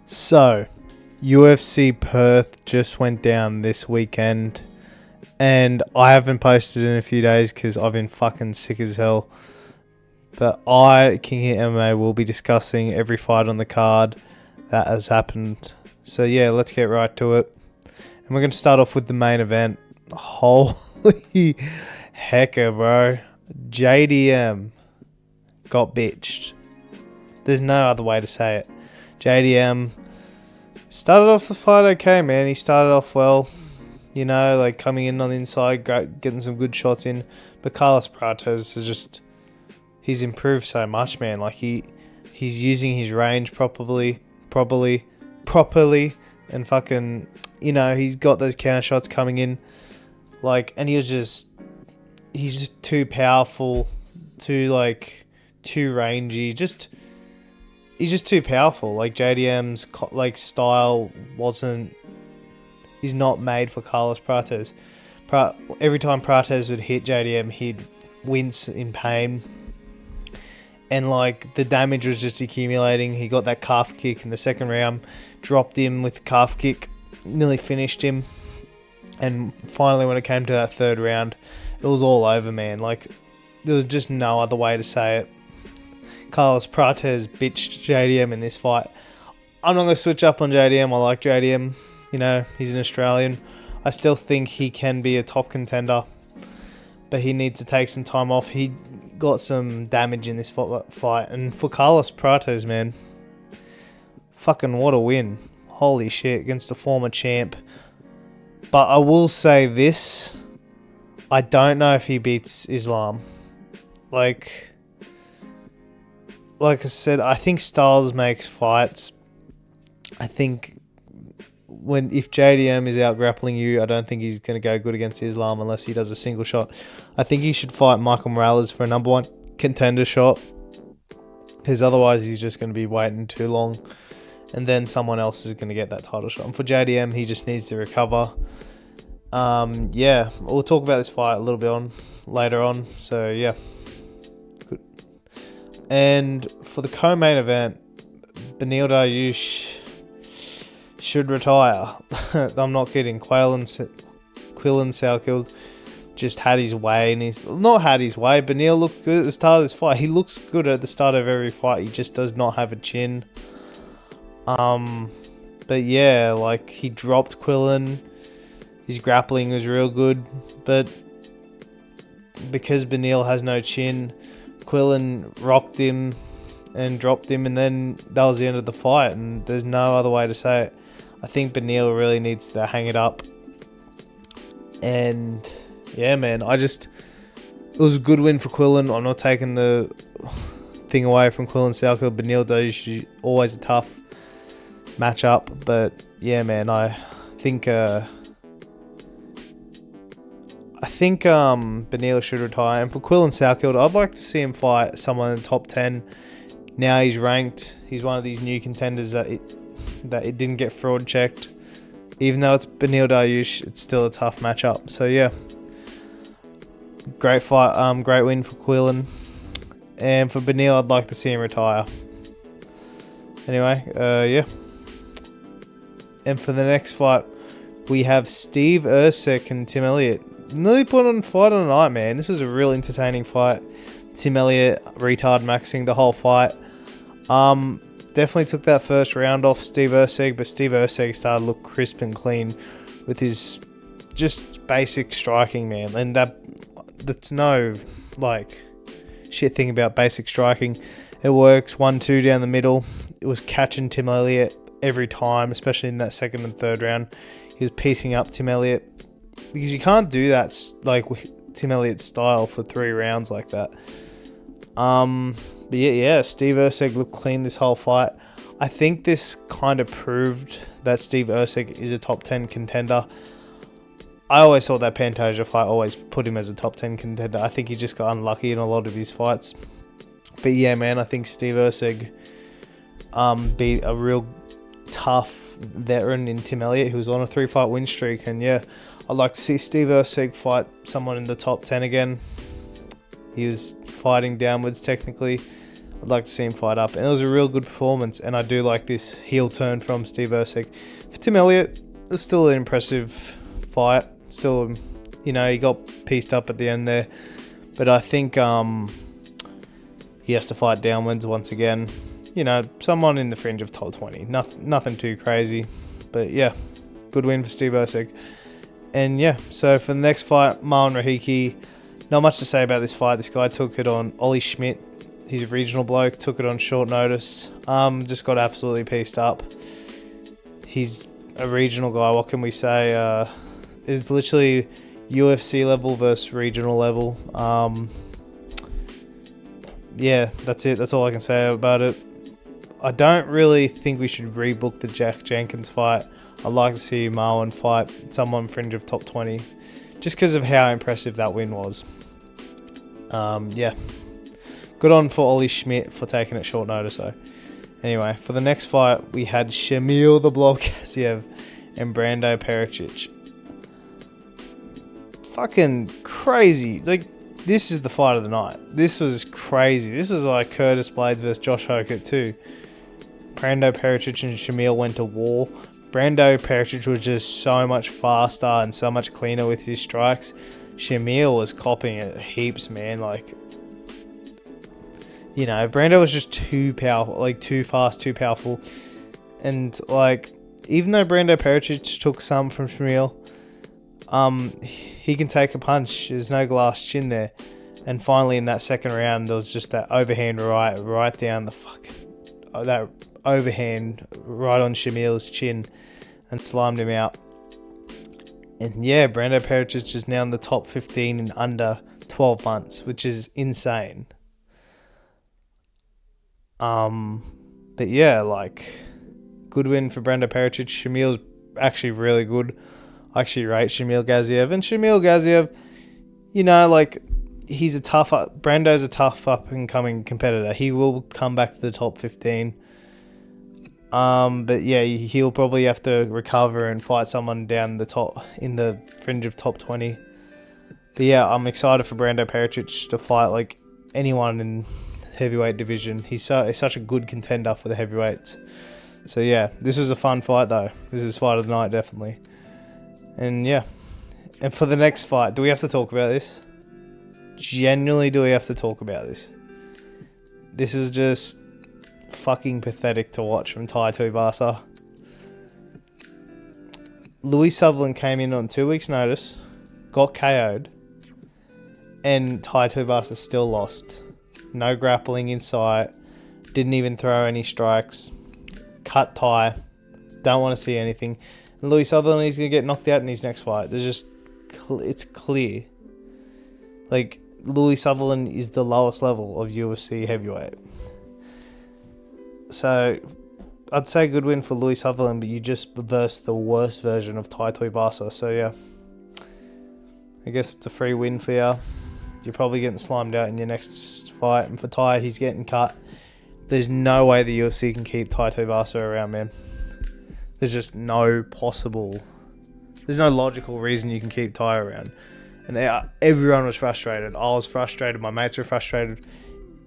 So, UFC Perth just went down this weekend, and I haven't posted in a few days because I've been fucking sick as hell. But I, King Hit MMA, will be discussing every fight on the card that has happened. So yeah, let's get right to it. And we're going to start off with the main event. Holy hecker, bro. JDM got bitched. There's no other way to say it. JDM started off the fight okay, man. He started off well. You know, like coming in on the inside, getting some good shots in. But Carlos Prates is just... He's improved so much, man. Like, he's using his range properly. And fucking... You know, he's got those counter shots coming in. Like, and he's just too powerful. Too rangy. He's just too powerful. Like, JDM's style wasn't... He's not made for Carlos Prates. Every time Prates would hit JDM, he'd wince in pain. And, like, the damage was just accumulating. He got that calf kick in the second round. Dropped him with the calf kick. Nearly finished him. And finally, when it came to that third round, it was all over, man. Like, there was just no other way to say it. Carlos Prates bitched JDM in this fight. I'm not going to switch up on JDM. I like JDM. You know, he's an Australian. I still think he can be a top contender. But he needs to take some time off. He got some damage in this fight. And for Carlos Prates, man, fucking what a win. Holy shit, against a former champ. But I will say this. I don't know if he beats Islam. Like I said, I think styles makes fights. I think if JDM is out grappling you, I don't think he's going to go good against Islam unless he does a single shot. I think he should fight Michael Morales for a number one contender shot. Because otherwise he's just going to be waiting too long. And then someone else is going to get that title shot. And for JDM, he just needs to recover. Yeah, we'll talk about this fight a little bit later on. So, yeah. Good. And for the co-main event, Beneil Dariush should retire. I'm not kidding. Quillen Salkild just had his way. And he's not had his way. Beneil looked good at the start of this fight. He looks good at the start of every fight. He just does not have a chin. But yeah, like, he dropped Quillen. His grappling was real good, but because Beneil has no chin, Quillen rocked him and dropped him, and then that was the end of the fight, and there's no other way to say it. I think Beneil really needs to hang it up. And yeah, man, it was a good win for Quillen. I'm not taking the thing away from Quillen Salkild. Beneil Dariush, always a tough matchup, but yeah, man, I think Beneil should retire. And for Quillen Salkild, I'd like to see him fight someone in the top 10. Now he's ranked. He's one of these new contenders that it didn't get fraud checked. Even though it's Beneil Dariush, it's still a tough matchup. So yeah, great fight. Great win for Quillen. And for Beneil, I'd like to see him retire. Anyway, yeah. And for the next fight, we have Steve Erceg and Tim Elliott. Nearly put on a fight on the night, man. This is a real entertaining fight. Tim Elliott retard maxing the whole fight. Definitely took that first round off Steve Erceg, but Steve Erceg started to look crisp and clean with his just basic striking, man. And that's no like shit thing about basic striking. It works 1-2 down the middle. It was catching Tim Elliott every time, especially in that second and third round. He was piecing up Tim Elliott. Because you can't do that, like, with Tim Elliott's style for 3 rounds like that. But yeah, Steve Erceg looked clean this whole fight. I think this kind of proved that Steve Erceg is a top 10 contender. I always thought that Pantoja fight always put him as a top 10 contender. I think he just got unlucky in a lot of his fights. But yeah, man, I think Steve Erceg beat a real tough veteran in Tim Elliott, who was on a 3-fight win streak. And yeah, I'd like to see Steve Erceg fight someone in the top 10 again. He was fighting downwards technically. I'd I'd like to see him fight up. And it was a real good performance. And I do like this heel turn from Steve Erceg. For Tim Elliott, it was still an impressive fight. Still, he got pieced up at the end there. But I think he has to fight downwards once again. Someone in the fringe of top 20. Nothing too crazy. But yeah, good win for Steve Erceg. And yeah, so for the next fight, Marlon Rahiki. Not much to say about this fight. This guy took it on Ollie Schmidt. He's a regional bloke. Took it on short notice. Just got absolutely pieced up. He's a regional guy. What can we say? It's literally UFC level versus regional level. Yeah, that's it. That's all I can say about it. I don't really think we should rebook the Jack Jenkins fight. I'd like to see Marlon fight someone fringe of top 20. Just because of how impressive that win was. Yeah. Good on for Ollie Schmidt for taking it short notice though. Anyway, for the next fight, we had Shamil the Blob Kasiev and Brando Pericic. Fucking crazy. This is the fight of the night. This was crazy. This was like Curtis Blades versus Josh Hokett too. Brando Pericic and Shamil went to war. Brando Pericic was just so much faster and so much cleaner with his strikes. Shamil was copying it heaps, man. Brando was just too powerful, too fast, too powerful. And, even though Brando Pericic took some from Shamil, he can take a punch. There's no glass chin there. And finally, in that second round, there was just that overhand right down the that overhand right on Shamil's chin and slimed him out. And yeah, Brando Pericic is now in the top 15 in under 12 months, which is insane. But yeah, good win for Brando Pericic. Shamil's actually really good. I actually rate Shamil Gaziev. And Shamil Gaziev, Brando's a tough up-and-coming competitor. He will come back to the top 15. But yeah, he'll probably have to recover and fight someone down the top, in the fringe of top 20. But yeah, I'm excited for Brando Pericic to fight, anyone in heavyweight division. He's such a good contender for the heavyweights. So yeah, this was a fun fight though. This is fight of the night, definitely. And yeah, and for the next fight, do we have to talk about this? Genuinely, do we have to talk about this? This was just fucking pathetic to watch from Tai Tuivasa. Louis Sutherland came in on 2 weeks' notice, got KO'd, and Tai Tuivasa still lost. No grappling in sight, didn't even throw any strikes, cut Tai, don't want to see anything. And Louis Sutherland, he's going to get knocked out in his next fight. It's clear. Louis Sutherland is the lowest level of UFC heavyweight. So, I'd say good win for Louis Sutherland, but you just reversed the worst version of Tai Tuivasa. So yeah, I guess it's a free win for you. You're probably getting slimed out in your next fight. And for Tai, he's getting cut. There's no way the UFC can keep Tai Tuivasa around, man. There's just there's no logical reason you can keep Tai around. And everyone was frustrated. I was frustrated. My mates were frustrated.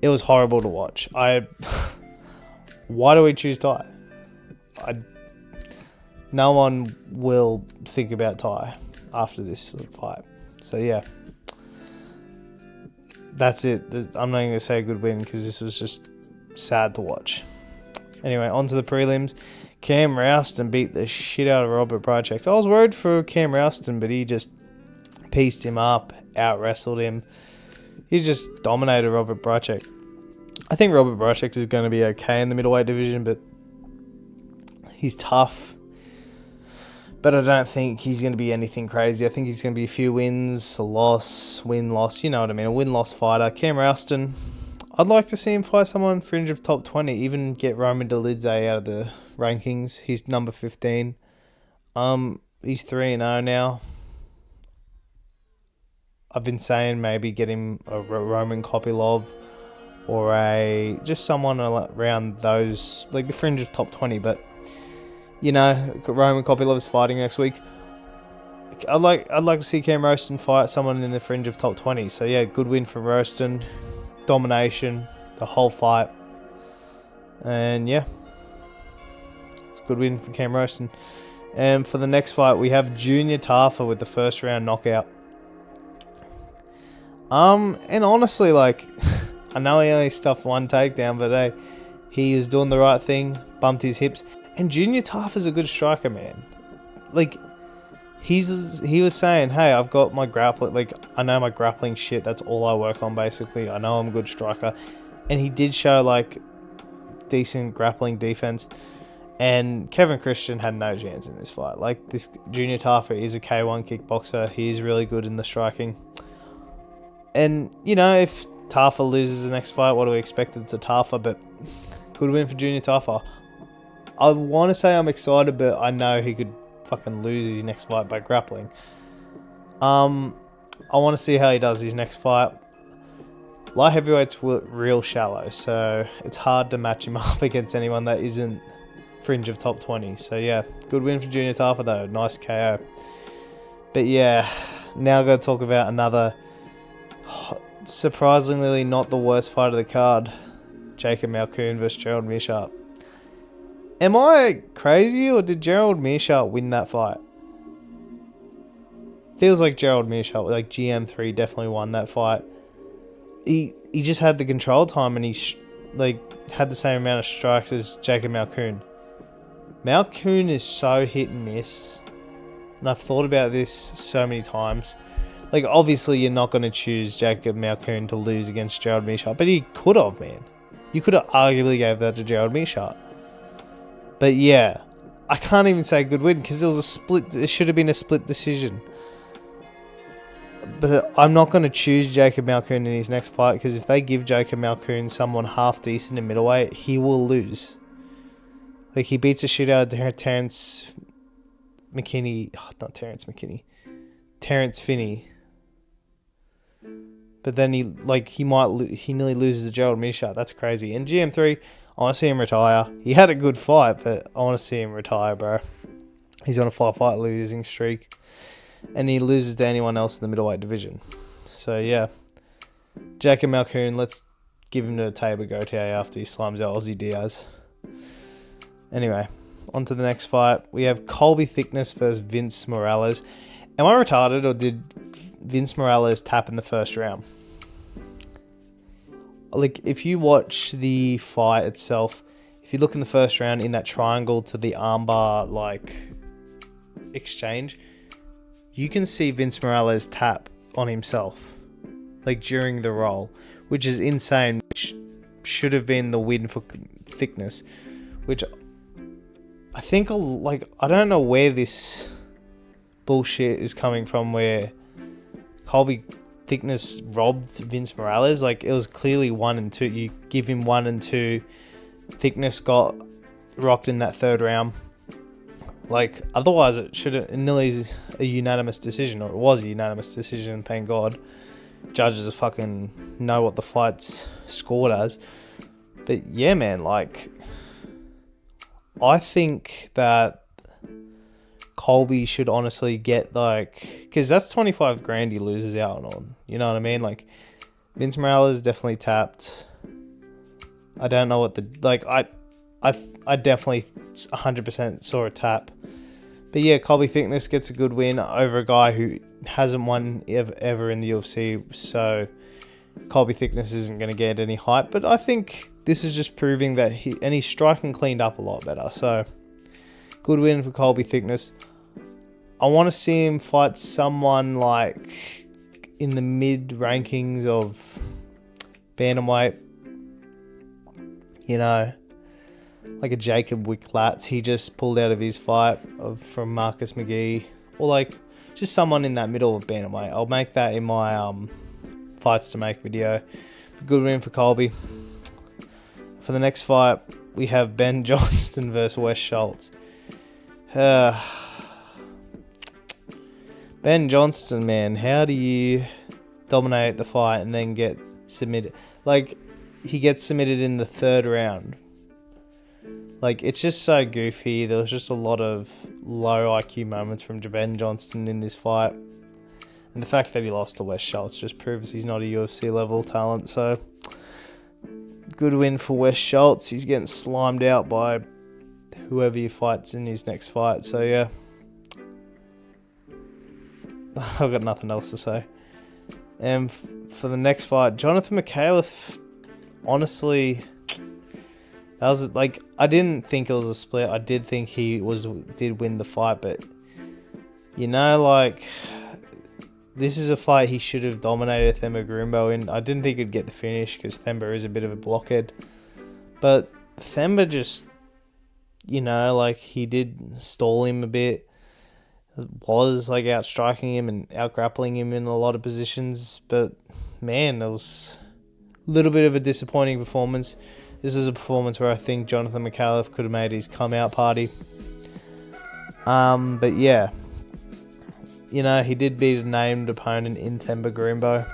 It was horrible to watch. Why do we choose Tai? No one will think about Tai after this fight. So yeah, that's it. I'm not going to say a good win because this was just sad to watch. Anyway, on to the prelims. Cam Rouston beat the shit out of Robert Bracek. I was worried for Cam Rouston, but he just pieced him up, out-wrestled him. He just dominated Robert Bracek. I think Robert Bracek is going to be okay in the middleweight division, but he's tough. But I don't think he's going to be anything crazy. I think he's going to be a few wins, a loss, win-loss. You know what I mean? A win-loss fighter. Cam Rouston, I'd like to see him fight someone fringe of top 20. Even get Roman Dolidze out of the rankings. He's number 15. He's 3-0 now. I've been saying maybe get him a Roman Kopylov or just someone around those, the fringe of top 20. But, Roman Kopylov is fighting next week. I'd like to see Cam Roaston fight someone in the fringe of top 20. So, yeah, good win for Roaston. Domination, the whole fight. And yeah, good win for Cam Roaston. And for the next fight, we have Junior Tafa with the first round knockout. And honestly, like, I know he only stuffed one takedown, but hey, he is doing the right thing, bumped his hips. And Junior Tafa's a good striker, man. Like, he was saying, hey, I've got my grappling, like, I know my grappling shit, that's all I work on, basically. I know I'm a good striker. And he did show, like, decent grappling defense. And Kevin Christian had no chance in this fight. Like, this Junior Tafa is a K1 kickboxer. He is really good in the striking. And, you know, if Tafa loses the next fight, what do we expect? It's a Tafa, but good win for Junior Tafa. I want to say I'm excited, but I know he could fucking lose his next fight by grappling. I want to see how he does his next fight. Light heavyweights were real shallow, so it's hard to match him up against anyone that isn't fringe of top 20. So yeah, good win for Junior Tafa though. Nice KO. But yeah, now I'm going to talk about another surprisingly not the worst fight of the card. Jacob Malkoun versus Gerald Meerschaert. Am I crazy, or did Gerald Meerschaert win that fight? Feels like Gerald Meerschaert, like GM3, definitely won that fight. He just had the control time, and he had the same amount of strikes as Jacob Malkoun. Malkoun is so hit and miss, and I've thought about this so many times. Like, obviously, you're not going to choose Jacob Malkoun to lose against Gerald Meerschaert, but he could have, man. You could have arguably gave that to Gerald Meerschaert. But yeah, I can't even say good win because it should have been a split decision. But I'm not going to choose Jacob Malkoun in his next fight, because if they give Jacob Malkoun someone half decent in middleweight, he will lose. Like, he beats the shit out of Terrence McKinney. Oh, not Terrence McKinney. Terrence Finney. But then he nearly loses to Gerald Meerschaert. That's crazy. And GM3, I want to see him retire. He had a good fight, but I want to see him retire, bro. He's on a 5-fight losing streak. And he loses to anyone else in the middleweight division. So, yeah. Jacob Malkoun, let's give him to Tabor Gote after he slimes out Aussie Diaz. Anyway, on to the next fight. We have Colby Thickness versus Vince Morales. Am I retarded, or did Vince Morales tap in the first round? Like, if you watch the fight itself, if you look in the first round in that triangle to the armbar, like, exchange, you can see Vince Morales tap on himself, like, during the roll, which is insane, which should have been the win for Thickness, which I think, like, I don't know where this bullshit is coming from, where Colby Thickness robbed Vince Morales. Like, it was clearly 1 and 2. You give him 1 and 2. Thickness got rocked in that third round. Like, otherwise it should have nearly a unanimous decision, or it was a unanimous decision, thank God. Judges fucking know what the fight's scored as. But yeah, man, like, I think that Colby should honestly get, like, because that's 25 grand he loses out on. You know what I mean? Like, Vince Morales definitely tapped. I don't know what the, like, I definitely 100% saw a tap. But yeah, Colby Thickness gets a good win over a guy who hasn't won ever in the UFC. So Colby Thickness isn't going to get any hype. But I think this is just proving that he's striking cleaned up a lot better. So good win for Colby Thickness. I want to see him fight someone like in the mid rankings of bantamweight. You know, like a Jacob Wicklatz. He just pulled out of his fight from Marcus McGee. Or like just someone in that middle of bantamweight. I'll make that in my fights to make video. Good win for Colby. For the next fight, we have Ben Johnston versus Wes Schultz. Ben Johnston, man, how do you dominate the fight and then get submitted? Like, he gets submitted in the third round. Like, it's just so goofy. There was just a lot of low IQ moments from Ben Johnston in this fight. And the fact that he lost to Wes Schultz just proves he's not a UFC level talent. So, Good win for Wes Schultz. He's getting slimed out by whoever he fights in his next fight. So, yeah. I've got nothing else to say. And for the next fight, Jonathan McAuliffe, honestly, that was like, I didn't think it was a split. I did think he did win the fight, but you know, like, this is a fight he should have dominated Themba Gorimbo in. I didn't think he'd get the finish because Themba is a bit of a blockhead, but Themba just, you know, like, he did stall him a bit. Was like out striking him and out grappling him in a lot of positions, but man, it was a little bit of a disappointing performance. This is a performance where I think Jonathan McAuliffe could have made his come out party. But yeah, you know, he did beat a named opponent in Themba Gorimbo.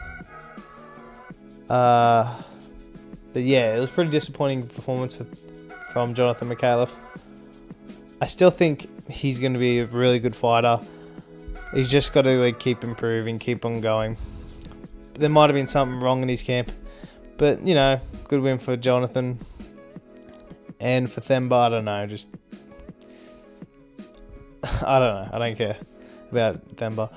But yeah, it was a pretty disappointing performance from Jonathan McAuliffe. I still think he's going to be a really good fighter. He's just got to like keep improving, keep on going. There might have been something wrong in his camp, but you know, good win for Jonathan. And for Themba, I don't know, just I don't know. I don't care about Themba.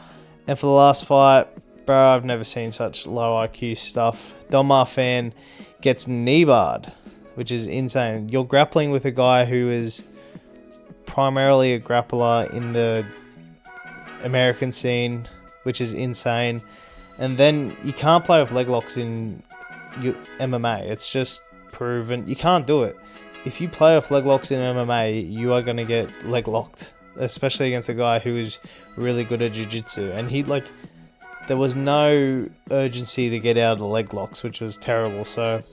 And for the last fight, bro, I've never seen such low IQ stuff. Don Marfan gets knee barred, which is insane. You're grappling with a guy who is primarily a grappler in the American scene, which is insane. And then you can't play with leg locks in MMA. It's just proven. You can't do it. If you play with leg locks in MMA, you are going to get leg locked, especially against a guy who is really good at jiu-jitsu. And there was no urgency to get out of the leg locks, which was terrible. So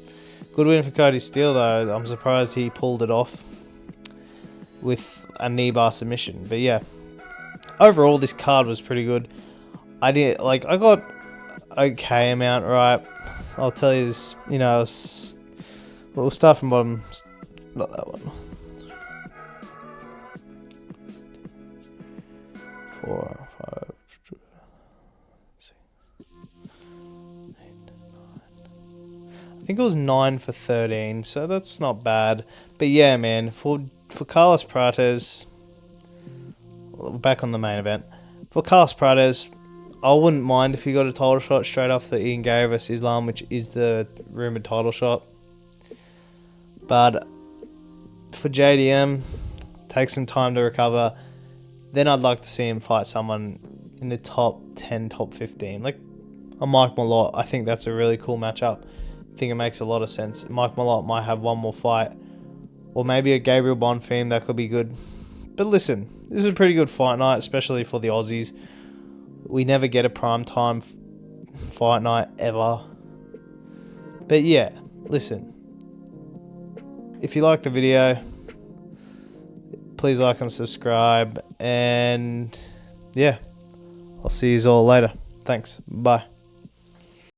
good win for Cody Steele, though. I'm surprised he pulled it off with a knee bar submission. But yeah, overall this card was pretty good. I got okay amount right. I'll tell you this, you know, we'll start from bottom. Not that one. 4, 5, 6, 8, 9. I think it was 9 for 13, so that's not bad. But yeah, man, for Carlos Prates, back on the main event. For Carlos Prates, I wouldn't mind if he got a title shot straight off the Ian Gary vs Islam, which is the rumoured title shot. But for JDM, take some time to recover. Then I'd like to see him fight someone in the top 10, top 15. Like a Mike Malott, I think that's a really cool matchup. I think it makes a lot of sense. Mike Malott might have one more fight. Or maybe a Gabriel Bonfim, that could be good. But listen, this is a pretty good fight night, especially for the Aussies. We never get a primetime fight night ever. But yeah, listen. If you like the video, please like and subscribe. And yeah, I'll see you all later. Thanks. Bye.